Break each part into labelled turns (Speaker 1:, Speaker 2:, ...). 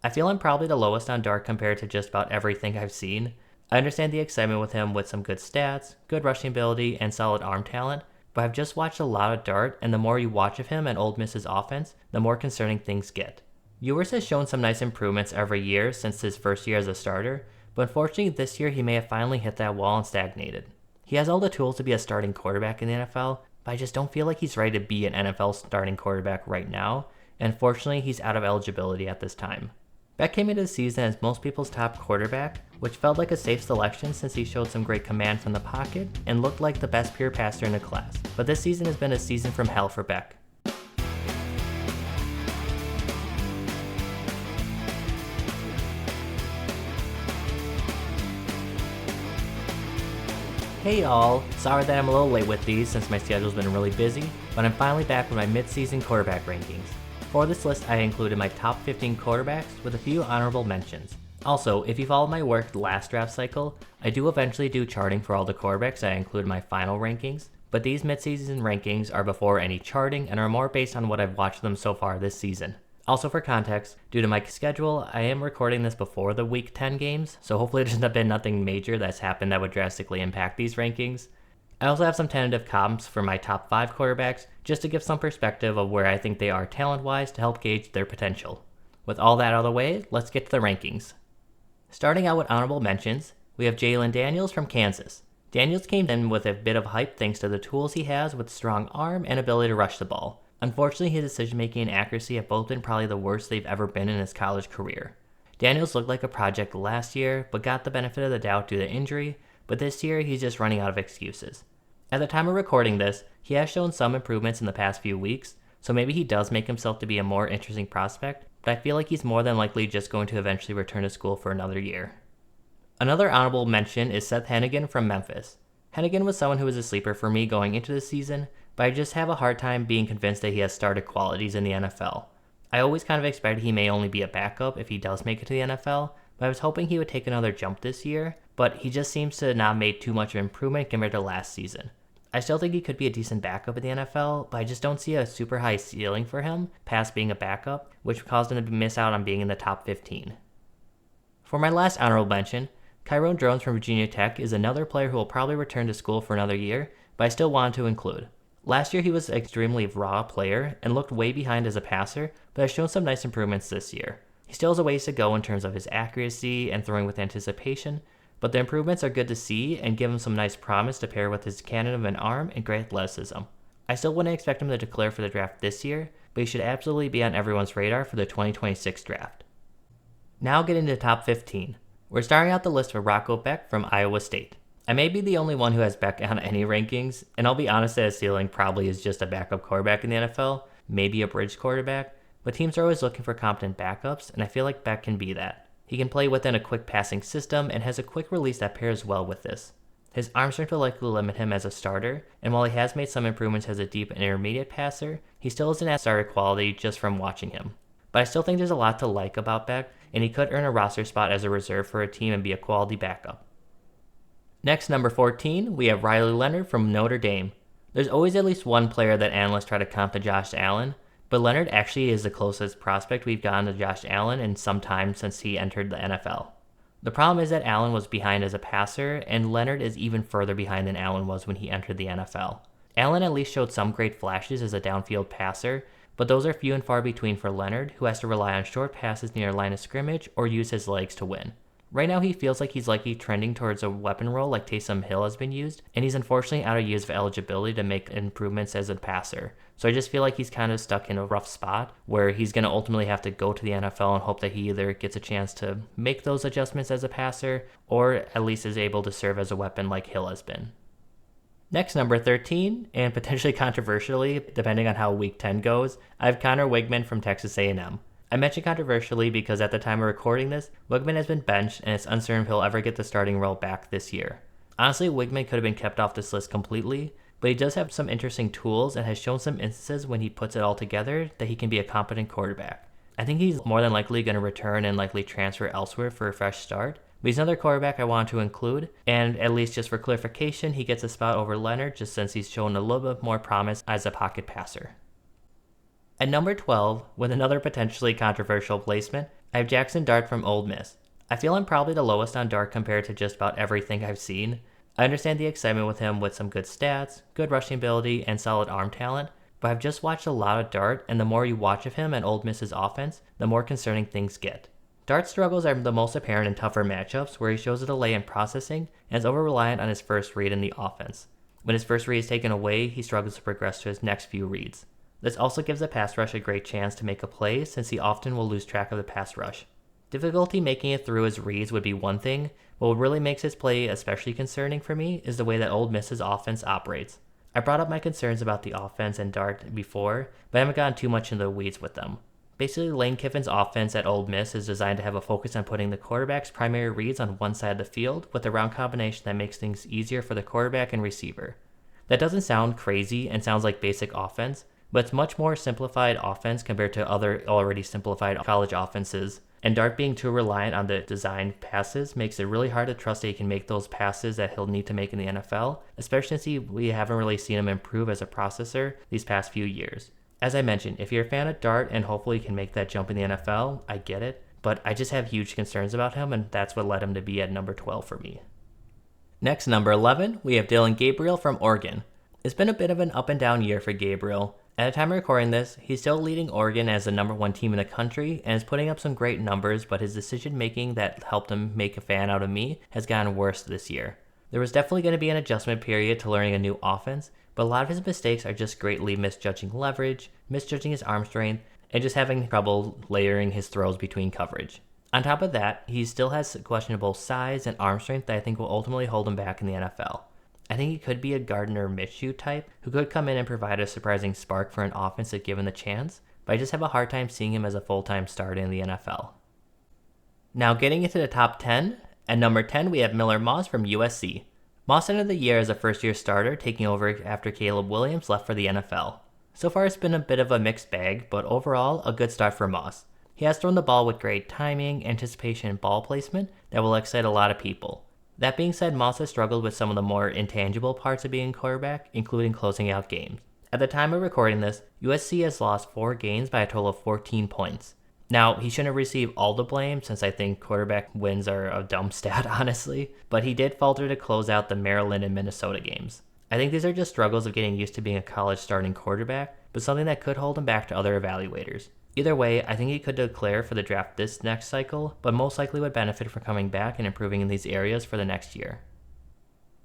Speaker 1: I feel I'm probably the lowest on Dart compared to just about everything I've seen. I understand the excitement with him with some good stats, good rushing ability, and solid arm talent, but I've just watched a lot of Dart, and the more you watch of him and Ole Miss's offense, the more concerning things get. Ewers has shown some nice improvements every year since his first year as a starter, but unfortunately this year he may have finally hit that wall and stagnated. He has all the tools to be a starting quarterback in the NFL, but I just don't feel like he's ready to be an NFL starting quarterback right now, and unfortunately he's out of eligibility at this time. Beck came into the season as most people's top quarterback, which felt like a safe selection since he showed some great command from the pocket and looked like the best pure passer in the class, but this season has been a season from hell for Beck. Hey y'all, sorry that I'm a little late with these since my schedule's been really busy, but I'm finally back with my mid-season quarterback rankings. For this list I included my top 15 quarterbacks with a few honorable mentions. Also, if you followed my work the last draft cycle, I do eventually do charting for all the quarterbacks I include in my final rankings, but these mid-season rankings are before any charting and are more based on what I've watched them so far this season. Also for context, due to my schedule, I am recording this before the Week 10 games, so hopefully there's been nothing major that's happened that would drastically impact these rankings. I also have some tentative comps for my top 5 quarterbacks, just to give some perspective of where I think they are talent-wise to help gauge their potential. With all that out of the way, let's get to the rankings. Starting out with honorable mentions, we have Jalon Daniels from Kansas. Daniels came in with a bit of hype thanks to the tools he has with strong arm and ability to rush the ball. Unfortunately, his decision-making and accuracy have both been probably the worst they've ever been in his college career. Daniels looked like a project last year, but got the benefit of the doubt due to injury, but this year he's just running out of excuses. At the time of recording this, he has shown some improvements in the past few weeks, so maybe he does make himself to be a more interesting prospect, but I feel like he's more than likely just going to eventually return to school for another year. Another honorable mention is Seth Henigan from Memphis. Henigan was someone who was a sleeper for me going into the season, but I just have a hard time being convinced that he has started qualities in the NFL. I always kind of expected he may only be a backup if he does make it to the NFL, but I was hoping he would take another jump this year, but he just seems to not make too much of improvement compared to last season. I still think he could be a decent backup in the NFL, but I just don't see a super high ceiling for him past being a backup, which caused him to miss out on being in the top 15. For my last honorable mention, Kyron from Virginia Tech is another player who will probably return to school for another year, but I still wanted to include. Last year he was an extremely raw player and looked way behind as a passer, but has shown some nice improvements this year. He still has a ways to go in terms of his accuracy and throwing with anticipation, but the improvements are good to see and give him some nice promise to pair with his cannon of an arm and great athleticism. I still wouldn't expect him to declare for the draft this year, but he should absolutely be on everyone's radar for the 2026 draft. Now getting to the top 15. We're starting out the list with Rocco Becht from Iowa State. I may be the only one who has Beck on any rankings, and I'll be honest that his ceiling probably is just a backup quarterback in the NFL, maybe a bridge quarterback, but teams are always looking for competent backups, and I feel like Beck can be that. He can play within a quick passing system and has a quick release that pairs well with this. His arm strength will likely limit him as a starter, and while he has made some improvements as a deep and intermediate passer, he still isn't at starter quality just from watching him. But I still think there's a lot to like about Beck, and he could earn a roster spot as a reserve for a team and be a quality backup. Next, number 14, we have Leonard from Notre Dame. There's always at least one player that analysts try to comp to Josh Allen, but Leonard actually is the closest prospect we've gotten to Josh Allen in some time since he entered the NFL. The problem is that Allen was behind as a passer, and Leonard is even further behind than Allen was when he entered the NFL. Allen at least showed some great flashes as a downfield passer, but those are few and far between for Leonard, who has to rely on short passes near line of scrimmage or use his legs to win. Right now he feels like he's likely trending towards a weapon role like Taysom Hill has been used, and he's unfortunately out of years of eligibility to make improvements as a passer. So I just feel like he's kind of stuck in a rough spot where he's going to ultimately have to go to the NFL and hope that he either gets a chance to make those adjustments as a passer or at least is able to serve as a weapon like Hill has been. Next, number 13, and potentially controversially, depending on how Week 10 goes, I have Weigman from Texas A&M. I mentioned controversially because at the time of recording this, Weigman has been benched and it's uncertain if he'll ever get the starting role back this year. Honestly, Weigman could have been kept off this list completely, but he does have some interesting tools and has shown some instances when he puts it all together that he can be a competent quarterback. I think he's more than likely going to return and likely transfer elsewhere for a fresh start, but he's another quarterback I want to include, and at least just for clarification, he gets a spot over Leonard just since he's shown a little bit more promise as a pocket passer. At number 12, with another potentially controversial placement, I have Jaxson Dart from Ole Miss. I feel I'm probably the lowest on Dart compared to just about everything I've seen. I understand the excitement with him with some good stats, good rushing ability, and solid arm talent, but I've just watched a lot of Dart, and the more you watch of him and Ole Miss's offense, the more concerning things get. Dart's struggles are the most apparent in tougher matchups where he shows a delay in processing and is over-reliant on his first read in the offense. When his first read is taken away, he struggles to progress to his next few reads. This also gives the pass rush a great chance to make a play since he often will lose track of the pass rush. Difficulty making it through his reads would be one thing, but what really makes his play especially concerning for me is the way that Ole Miss's offense operates. I brought up my concerns about the offense and Dart before, but I haven't gotten too much into the weeds with them. Basically, Lane Kiffin's offense at Ole Miss is designed to have a focus on putting the quarterback's primary reads on one side of the field with a round combination that makes things easier for the quarterback and receiver. That doesn't sound crazy and sounds like basic offense, but it's much more simplified offense compared to other already simplified college offenses, and Dart being too reliant on the designed passes makes it really hard to trust that he can make those passes that he'll need to make in the NFL, especially since we haven't really seen him improve as a processor these past few years. As I mentioned, if you're a fan of Dart and hopefully can make that jump in the NFL, I get it, but I just have huge concerns about him, and that's what led him to be at number 12 for me. Next, number 11, we have Dillon Gabriel from Oregon. It's been a bit of an up and down year for Gabriel. At the time of recording this, he's still leading Oregon as the number 1 team in the country and is putting up some great numbers, but his decision making that helped him make a fan out of me has gotten worse this year. There was definitely going to be an adjustment period to learning a new offense, but a lot of his mistakes are just greatly misjudging leverage, misjudging his arm strength, and just having trouble layering his throws between coverage. On top of that, he still has questionable size and arm strength that I think will ultimately hold him back in the NFL. I think he could be a Gardner Minshew type who could come in and provide a surprising spark for an offense if given the chance, but I just have a hard time seeing him as a full-time starter in the NFL. Now getting into the top 10, at number 10 we have Miller Moss from USC. Moss ended the year as a first-year starter, taking over after Caleb Williams left for the NFL. So far it's been a bit of a mixed bag, but overall a good start for Moss. He has thrown the ball with great timing, anticipation, and ball placement that will excite a lot of people. That being said, Moss has struggled with some of the more intangible parts of being a quarterback, including closing out games. At the time of recording this, USC has lost 4 games by a total of 14 points. Now, he shouldn't receive all the blame since I think quarterback wins are a dumb stat, honestly, but he did falter to close out the Maryland and Minnesota games. I think these are just struggles of getting used to being a college starting quarterback, but something that could hold him back to other evaluators. Either way, I think he could declare for the draft this next cycle, but most likely would benefit from coming back and improving in these areas for the next year.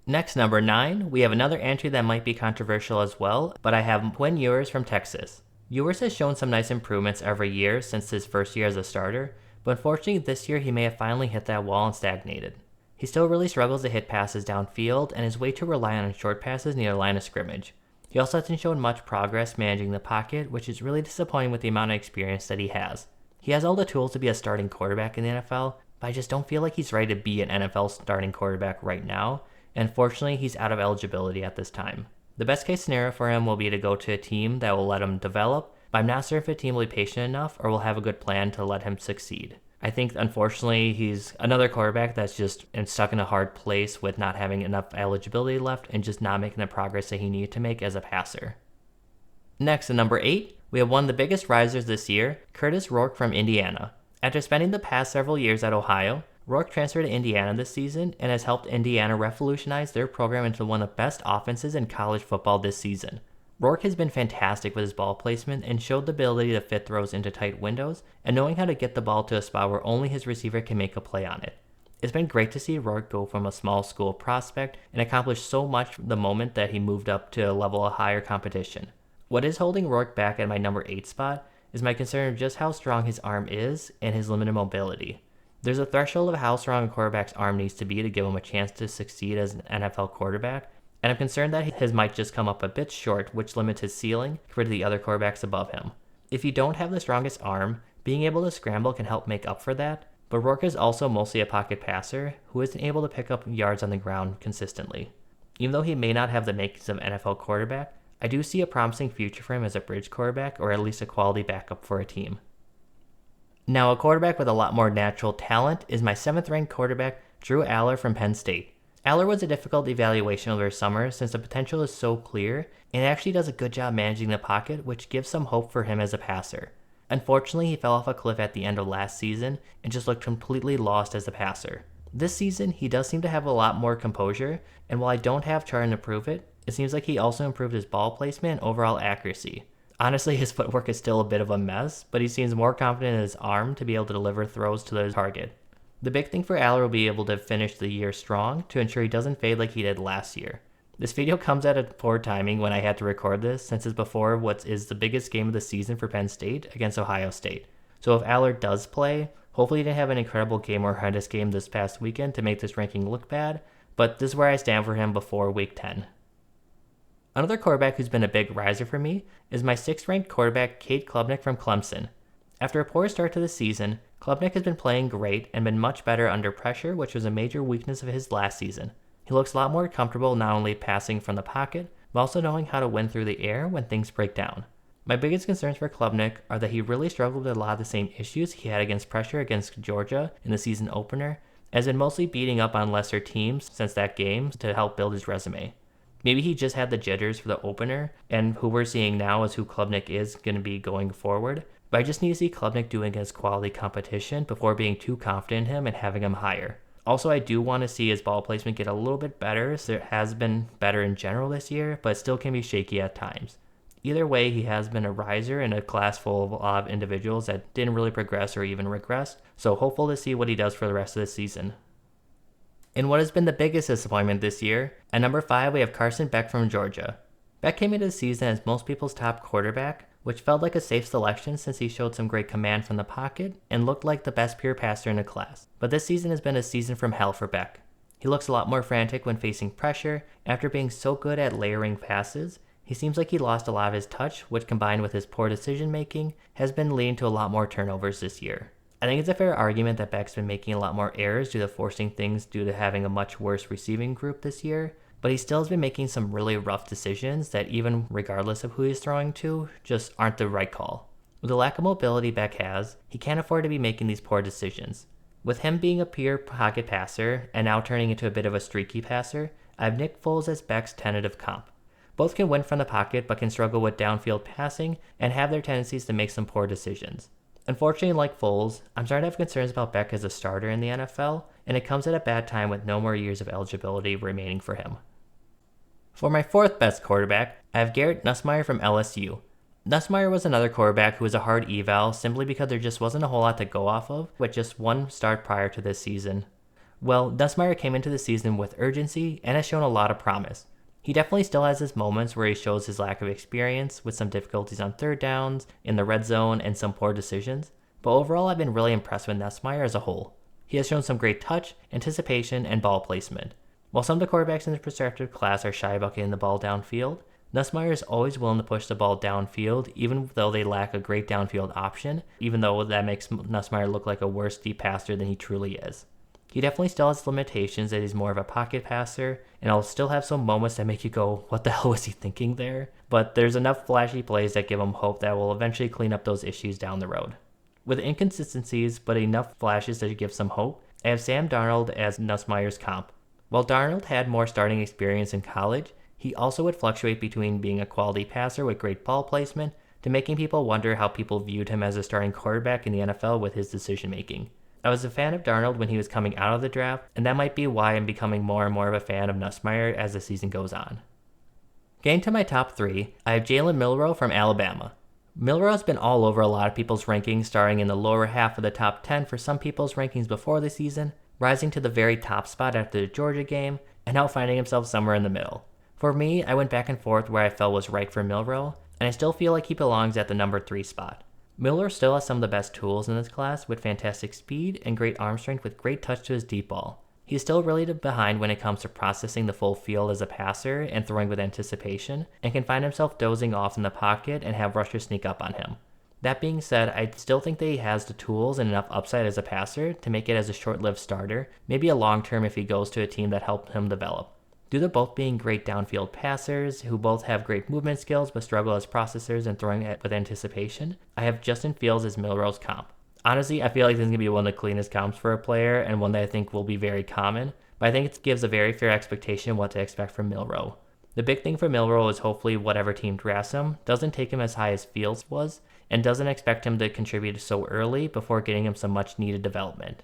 Speaker 1: Next, number 9, we have another entry that might be controversial as well, but I have Quinn Ewers from Texas. Ewers has shown some nice improvements every year since his first year as a starter, but unfortunately this year he may have finally hit that wall and stagnated. He still really struggles to hit passes downfield and is way too reliant on short passes near the line of scrimmage. He also hasn't shown much progress managing the pocket, which is really disappointing with the amount of experience that he has. He has all the tools to be a starting quarterback in the NFL, but I just don't feel like he's ready to be an NFL starting quarterback right now, and unfortunately he's out of eligibility at this time. The best case scenario for him will be to go to a team that will let him develop, but I'm not sure if a team will be patient enough or will have a good plan to let him succeed. I think, unfortunately, he's another quarterback that's just stuck in a hard place with not having enough eligibility left and just not making the progress that he needed to make as a passer. Next, at number 8, we have one of the biggest risers this year, Kurtis Rourke from Indiana. After spending the past several years at Ohio, Rourke transferred to Indiana this season and has helped Indiana revolutionize their program into one of the best offenses in college football this season. Rourke has been fantastic with his ball placement and showed the ability to fit throws into tight windows and knowing how to get the ball to a spot where only his receiver can make a play on it. It's been great to see Rourke go from a small school prospect and accomplish so much the moment that he moved up to a level of higher competition. What is holding Rourke back at my number 8 spot is my concern of just how strong his arm is and his limited mobility. There's a threshold of how strong a quarterback's arm needs to be to give him a chance to succeed as an NFL quarterback, and I'm concerned that his might just come up a bit short, which limits his ceiling compared to the other quarterbacks above him. If you don't have the strongest arm, being able to scramble can help make up for that, but Rourke is also mostly a pocket passer who isn't able to pick up yards on the ground consistently. Even though he may not have the makings of an NFL quarterback, I do see a promising future for him as a bridge quarterback or at least a quality backup for a team. Now, a quarterback with a lot more natural talent is my 7th ranked quarterback, Drew Allar from Penn State. Allar was a difficult evaluation over summer since the potential is so clear and actually does a good job managing the pocket, which gives some hope for him as a passer. Unfortunately, he fell off a cliff at the end of last season and just looked completely lost as a passer. This season, he does seem to have a lot more composure, and while I don't have chart to prove it, it seems like he also improved his ball placement and overall accuracy. Honestly, his footwork is still a bit of a mess, but he seems more confident in his arm to be able to deliver throws to the target. The big thing for Allar will be able to finish the year strong to ensure he doesn't fade like he did last year. This video comes at a poor timing when I had to record this, since it's before what is the biggest game of the season for Penn State against Ohio State. So if Allar does play, hopefully he didn't have an incredible game or horrendous game this past weekend to make this ranking look bad, but this is where I stand for him before week 10. Another quarterback who's been a big riser for me is my 6th ranked quarterback Cade Klubnik from Clemson. After a poor start to the season, Klubnik has been playing great and been much better under pressure, which was a major weakness of his last season. He looks a lot more comfortable not only passing from the pocket, but also knowing how to win through the air when things break down. My biggest concerns for Klubnik are that he really struggled with a lot of the same issues he had against pressure against Georgia in the season opener, as in mostly beating up on lesser teams since that game to help build his resume. Maybe he just had the jitters for the opener, and who we're seeing now is who Klubnik is going to be going forward, but I just need to see Klubnik doing his quality competition before being too confident in him and having him higher. Also, I do want to see his ball placement get a little bit better, so it has been better in general this year, but it still can be shaky at times. Either way, he has been a riser in a class full of a lot of individuals that didn't really progress or even regress, so hopeful to see what he does for the rest of the season. In what has been the biggest disappointment this year, at number 5 we have Carson Beck from Georgia. Beck came into the season as most people's top quarterback, which felt like a safe selection since he showed some great command from the pocket and looked like the best pure passer in the class. But this season has been a season from hell for Beck. He looks a lot more frantic when facing pressure. After being so good at layering passes, he seems like he lost a lot of his touch, which combined with his poor decision making, has been leading to a lot more turnovers this year. I think it's a fair argument that Beck's been making a lot more errors due to forcing things due to having a much worse receiving group this year, but he still has been making some really rough decisions that even regardless of who he's throwing to, just aren't the right call. With the lack of mobility Beck has, he can't afford to be making these poor decisions. With him being a pure pocket passer and now turning into a bit of a streaky passer, I have Nick Foles as Beck's tentative comp. Both can win from the pocket but can struggle with downfield passing and have their tendencies to make some poor decisions. Unfortunately, like Foles, I'm starting to have concerns about Beck as a starter in the NFL, and it comes at a bad time with no more years of eligibility remaining for him. For my 4th best quarterback, I have Garrett Nussmeier from LSU. Nussmeier was another quarterback who was a hard eval simply because there just wasn't a whole lot to go off of with just one start prior to this season. Well, Nussmeier came into the season with urgency and has shown a lot of promise. He definitely still has his moments where he shows his lack of experience with some difficulties on third downs, in the red zone, and some poor decisions, but overall I've been really impressed with Nussmeier as a whole. He has shown some great touch, anticipation, and ball placement. While some of the quarterbacks in the prospective class are shy about getting the ball downfield, Nussmeier is always willing to push the ball downfield even though they lack a great downfield option, even though that makes Nussmeier look like a worse deep passer than he truly is. He definitely still has limitations that he's more of a pocket passer, and he'll still have some moments that make you go, what the hell was he thinking there? But there's enough flashy plays that give him hope that will eventually clean up those issues down the road. With inconsistencies, but enough flashes to give some hope, I have Sam Darnold as Nussmeier's comp. While Darnold had more starting experience in college, he also would fluctuate between being a quality passer with great ball placement to making people wonder how people viewed him as a starting quarterback in the NFL with his decision making. I was a fan of Darnold when he was coming out of the draft, and that might be why I'm becoming more and more of a fan of Nussmeier as the season goes on. Getting to my top 3, I have Jalen Milroe from Alabama. Milroe has been all over a lot of people's rankings, starting in the lower half of the top 10 for some people's rankings before the season, rising to the very top spot after the Georgia game, and now finding himself somewhere in the middle. For me, I went back and forth where I felt was right for Milroe, and I still feel like he belongs at the number 3 spot. Milroe still has some of the best tools in this class with fantastic speed and great arm strength with great touch to his deep ball. He's still really behind when it comes to processing the full field as a passer and throwing with anticipation, and can find himself dozing off in the pocket and have rushers sneak up on him. That being said, I still think that he has the tools and enough upside as a passer to make it as a short-lived starter, maybe a long-term if he goes to a team that helped him develop. Due to both being great downfield passers, who both have great movement skills but struggle as processors and throwing it with anticipation, I have Justin Fields as Milroe's comp. Honestly, I feel like this is going to be one of the cleanest comps for a player and one that I think will be very common, but I think it gives a very fair expectation of what to expect from Milroe. The big thing for Milroe is hopefully whatever team drafts him doesn't take him as high as Fields was, and doesn't expect him to contribute so early before getting him some much needed development.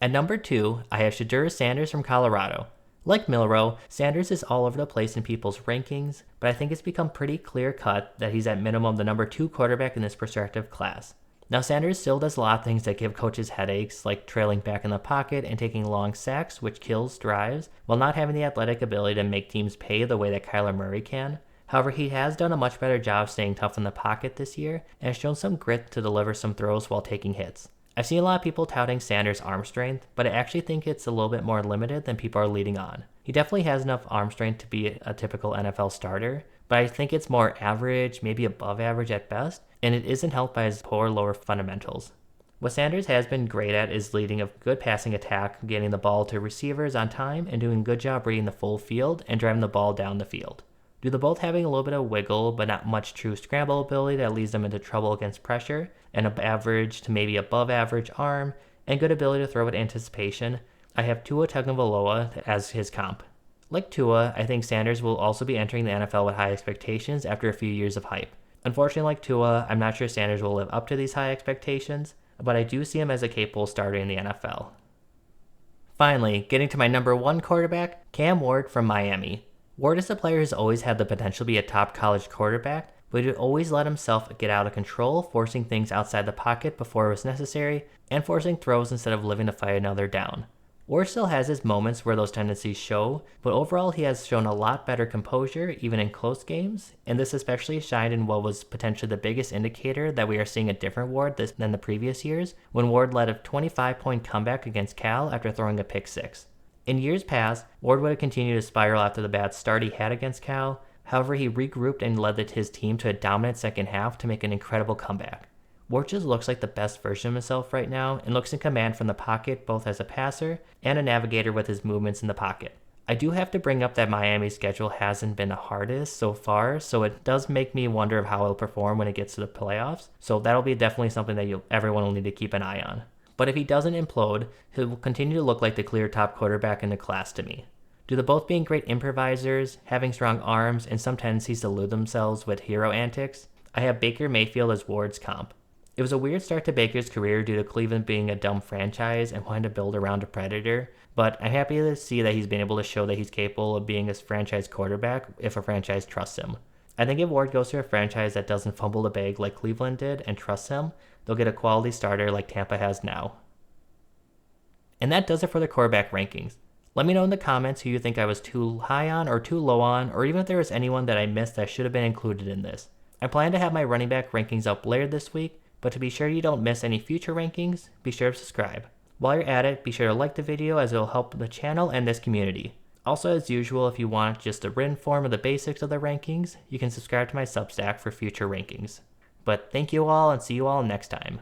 Speaker 1: At number 2, I have Shedeur Sanders from Colorado. Like Milroe, Sanders is all over the place in people's rankings, but I think it's become pretty clear cut that he's at minimum the number 2 quarterback in this prospective class. Now Sanders still does a lot of things that give coaches headaches, like trailing back in the pocket and taking long sacks, which kills drives, while not having the athletic ability to make teams pay the way that Kyler Murray can. However, he has done a much better job staying tough in the pocket this year, and has shown some grit to deliver some throws while taking hits. I've seen a lot of people touting Sanders' arm strength, but I actually think it's a little bit more limited than people are leading on. He definitely has enough arm strength to be a typical NFL starter, but I think it's more average, maybe above average at best, and it isn't helped by his poor lower fundamentals. What Sanders has been great at is leading a good passing attack, getting the ball to receivers on time, and doing a good job reading the full field and driving the ball down the field. Due to both having a little bit of wiggle, but not much true scramble ability that leads them into trouble against pressure, and an average to maybe above average arm, and good ability to throw with anticipation, I have Tua Tagovailoa as his comp. Like Tua, I think Sanders will also be entering the NFL with high expectations after a few years of hype. Unfortunately, like Tua, I'm not sure Sanders will live up to these high expectations, but I do see him as a capable starter in the NFL. Finally, getting to my number 1 quarterback, Cam Ward from Miami. Ward is a player who's always had the potential to be a top college quarterback, but he would always let himself get out of control, forcing things outside the pocket before it was necessary, and forcing throws instead of living to fight another down. Ward still has his moments where those tendencies show, but overall he has shown a lot better composure even in close games, and this especially shined in what was potentially the biggest indicator that we are seeing a different Ward than the previous years, when Ward led a 25-point comeback against Cal after throwing a pick 6. In years past, Ward would have continued to spiral after the bad start he had against Cal, however he regrouped and led his team to a dominant second half to make an incredible comeback. Ward just looks like the best version of himself right now and looks in command from the pocket both as a passer and a navigator with his movements in the pocket. I do have to bring up that Miami's schedule hasn't been the hardest so far, so it does make me wonder of how he'll perform when it gets to the playoffs, so that'll be definitely something that everyone will need to keep an eye on. But if he doesn't implode, he will continue to look like the clear top quarterback in the class to me. Due to both being great improvisers, having strong arms, and some tendencies to elude themselves with hero antics, I have Baker Mayfield as Ward's comp. It was a weird start to Baker's career due to Cleveland being a dumb franchise and wanting to build around a predator, but I'm happy to see that he's been able to show that he's capable of being a franchise quarterback if a franchise trusts him. I think if Ward goes to a franchise that doesn't fumble the bag like Cleveland did and trusts him, they'll get a quality starter like Tampa has now. And that does it for the quarterback rankings. Let me know in the comments who you think I was too high on or too low on, or even if there was anyone that I missed that should have been included in this. I plan to have my running back rankings up later this week, but to be sure you don't miss any future rankings, be sure to subscribe. While you're at it, be sure to like the video as it will help the channel and this community. Also, as usual, if you want just a written form of the basics of the rankings, you can subscribe to my Substack for future rankings. But thank you all and see you all next time.